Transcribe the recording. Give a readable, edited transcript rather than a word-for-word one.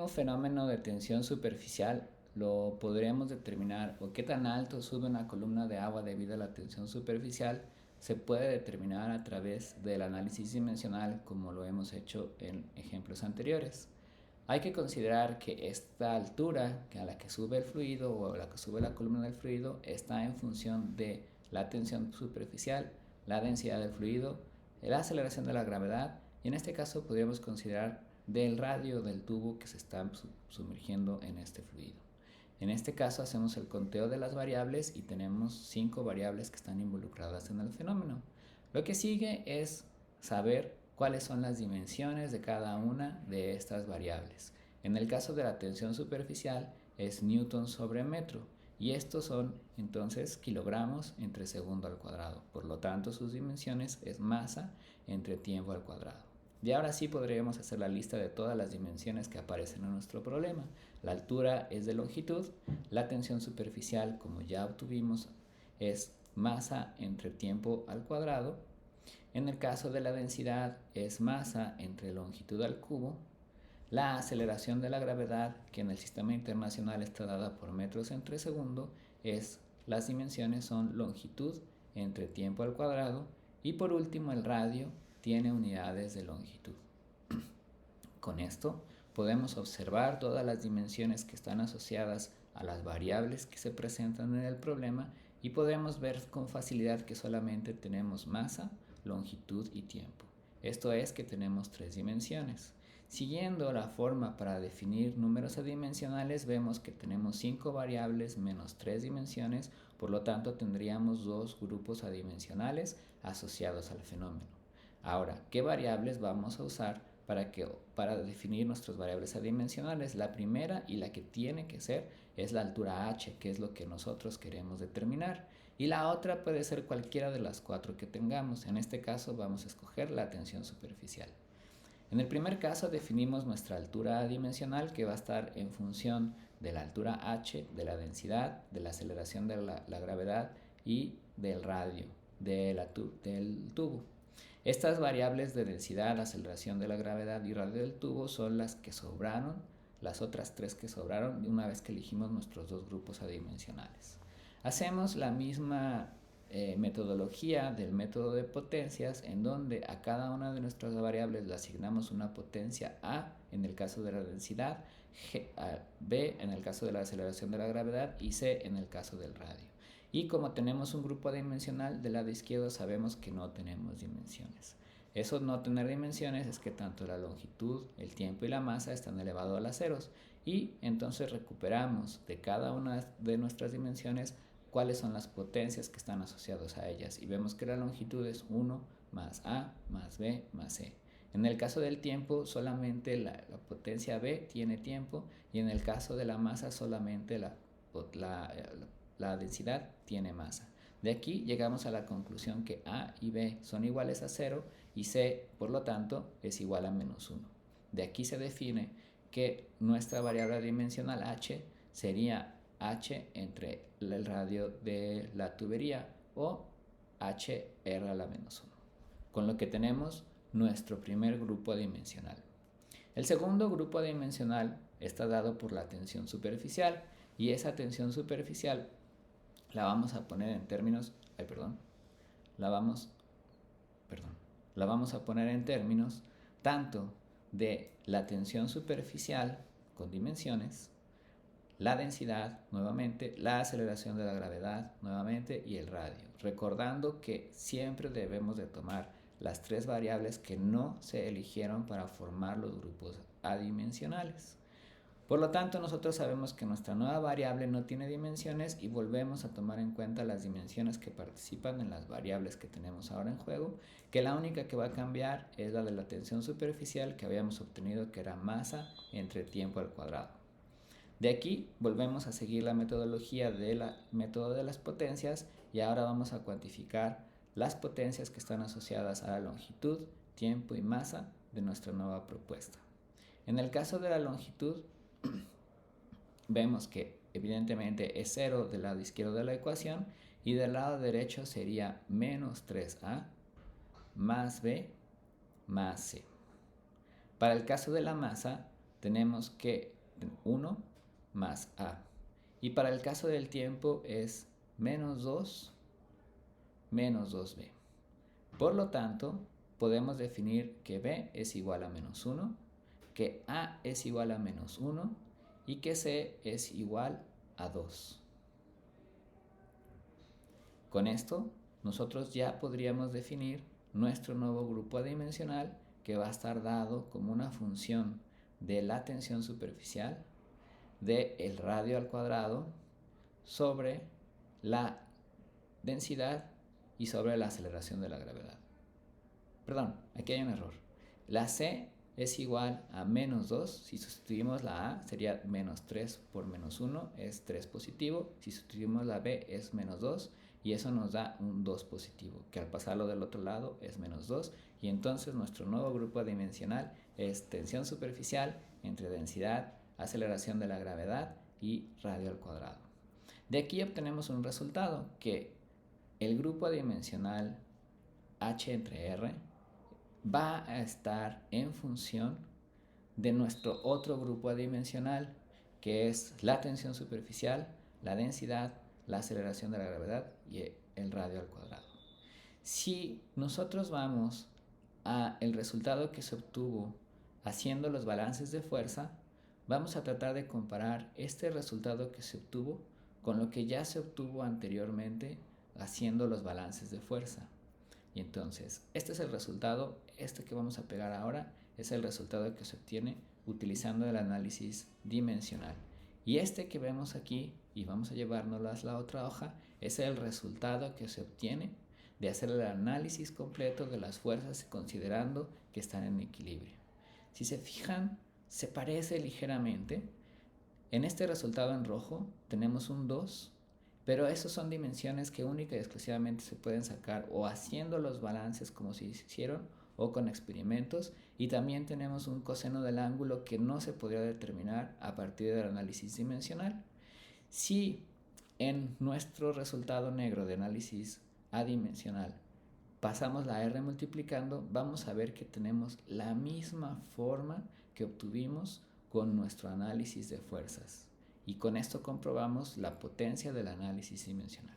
mismo fenómeno de tensión superficial lo podríamos determinar, o qué tan alto sube una columna de agua debido a la tensión superficial, se puede determinar a través del análisis dimensional, como lo hemos hecho en ejemplos anteriores. Hay que considerar que esta altura a la que sube el fluido o a la que sube la columna del fluido está en función de la tensión superficial, la densidad del fluido, la aceleración de la gravedad, y en este caso podríamos considerar del radio del tubo que se está sumergiendo en este fluido. En este caso hacemos el conteo de las variables y tenemos 5 variables que están involucradas en el fenómeno. Lo que sigue es saber cuáles son las dimensiones de cada una de estas variables. En el caso de la tensión superficial es newton sobre metro, y estos son entonces kilogramos entre segundo al cuadrado. Por lo tanto, sus dimensiones es masa entre tiempo al cuadrado. Y ahora sí podríamos hacer la lista de todas las dimensiones que aparecen en nuestro problema. La altura es de longitud, la tensión superficial, como ya obtuvimos, es masa entre tiempo al cuadrado. En el caso de la densidad es masa entre longitud al cubo. La aceleración de la gravedad, que en el sistema internacional está dada por metros entre segundo, las dimensiones son longitud entre tiempo al cuadrado. Y por último, el radio tiene unidades de longitud. Con esto podemos observar todas las dimensiones que están asociadas a las variables que se presentan en el problema, y podemos ver con facilidad que solamente tenemos masa, longitud y tiempo. Esto es que tenemos 3 dimensiones. Siguiendo la forma para definir números adimensionales, vemos que tenemos 5 variables menos 3 dimensiones, por lo tanto tendríamos 2 grupos adimensionales asociados al fenómeno. Ahora, ¿qué variables vamos a usar para definir nuestras variables adimensionales? La primera, y la que tiene que ser, es la altura h, que es lo que nosotros queremos determinar. Y la otra puede ser cualquiera de las 4 que tengamos. En este caso vamos a escoger la tensión superficial. En el primer caso definimos nuestra altura adimensional, que va a estar en función de la altura h, de la densidad, de la aceleración de la gravedad y del radio del tubo. Estas variables de densidad, aceleración de la gravedad y radio del tubo son las que sobraron, las otras 3 que sobraron, una vez que elegimos nuestros 2 grupos adimensionales. Hacemos la misma metodología del método de potencias, en donde a cada una de nuestras variables le asignamos una potencia A en el caso de la densidad, B en el caso de la aceleración de la gravedad y C en el caso del radio. Y como tenemos un grupo adimensional del lado izquierdo, sabemos que no tenemos dimensiones. Eso no tener dimensiones es que tanto la longitud, el tiempo y la masa están elevados a las ceros, y entonces recuperamos de cada una de nuestras dimensiones cuáles son las potencias que están asociadas a ellas, y vemos que la longitud es 1 más A más B más C. En el caso del tiempo, solamente la potencia B tiene tiempo, y en el caso de la masa solamente la densidad tiene masa. De aquí llegamos a la conclusión que A y B son iguales a 0 y C, por lo tanto, es igual a menos 1. De aquí se define que nuestra variable dimensional h sería h entre el radio de la tubería, o h r a la menos 1, con lo que tenemos nuestro primer grupo adimensional. El segundo grupo adimensional está dado por la tensión superficial, y esa tensión superficial la vamos a poner en términos, la vamos a poner en términos tanto de la tensión superficial con dimensiones, la densidad nuevamente, la aceleración de la gravedad nuevamente y el radio, recordando que siempre debemos de tomar las 3 variables que no se eligieron para formar los grupos adimensionales. Por lo tanto, nosotros sabemos que nuestra nueva variable no tiene dimensiones, y volvemos a tomar en cuenta las dimensiones que participan en las variables que tenemos ahora en juego, que la única que va a cambiar es la de la tensión superficial que habíamos obtenido, que era masa entre tiempo al cuadrado. De aquí volvemos a seguir la metodología del método de las potencias, y ahora vamos a cuantificar las potencias que están asociadas a la longitud, tiempo y masa de nuestra nueva propuesta. En el caso de la longitud, vemos que evidentemente es 0 del lado izquierdo de la ecuación, y del lado derecho sería menos 3a más b más c. Para el caso de la masa, tenemos que 1 más A. Y para el caso del tiempo es menos 2 menos 2B. Por lo tanto, podemos definir que B es igual a menos 1, que A es igual a menos 1 y que C es igual a 2. Con esto, nosotros ya podríamos definir nuestro nuevo grupo adimensional, que va a estar dado como una función de la tensión superficial, del radio al cuadrado, sobre la densidad y sobre la aceleración de la gravedad. Perdón, aquí hay un error. La C es igual a menos 2. Si sustituimos la A, sería menos 3 por menos 1, es 3 positivo. Si sustituimos la B, es menos 2. Y eso nos da un 2 positivo, que al pasarlo del otro lado es menos 2. Y entonces nuestro nuevo grupo adimensional es tensión superficial entre densidad, aceleración de la gravedad y radio al cuadrado. De aquí obtenemos un resultado, que el grupo adimensional H entre R va a estar en función de nuestro otro grupo adimensional, que es la tensión superficial, la densidad, la aceleración de la gravedad y el radio al cuadrado. Si nosotros vamos a el resultado que se obtuvo haciendo los balances de fuerza, vamos a tratar de comparar este resultado que se obtuvo con lo que ya se obtuvo anteriormente haciendo los balances de fuerza. Y entonces, este es el resultado, este que vamos a pegar ahora es el resultado que se obtiene utilizando el análisis dimensional. Y este que vemos aquí, y vamos a llevárnoslo a la otra hoja, es el resultado que se obtiene de hacer el análisis completo de las fuerzas considerando que están en equilibrio. Si se fijan, se parece ligeramente. En este resultado en rojo tenemos un 2, pero esas son dimensiones que única y exclusivamente se pueden sacar o haciendo los balances como se hicieron o con experimentos, y también tenemos un coseno del ángulo que no se podría determinar a partir del análisis dimensional. Si en nuestro resultado negro de análisis adimensional pasamos la R multiplicando, vamos a ver que tenemos la misma forma que obtuvimos con nuestro análisis de fuerzas. Y con esto comprobamos la potencia del análisis dimensional.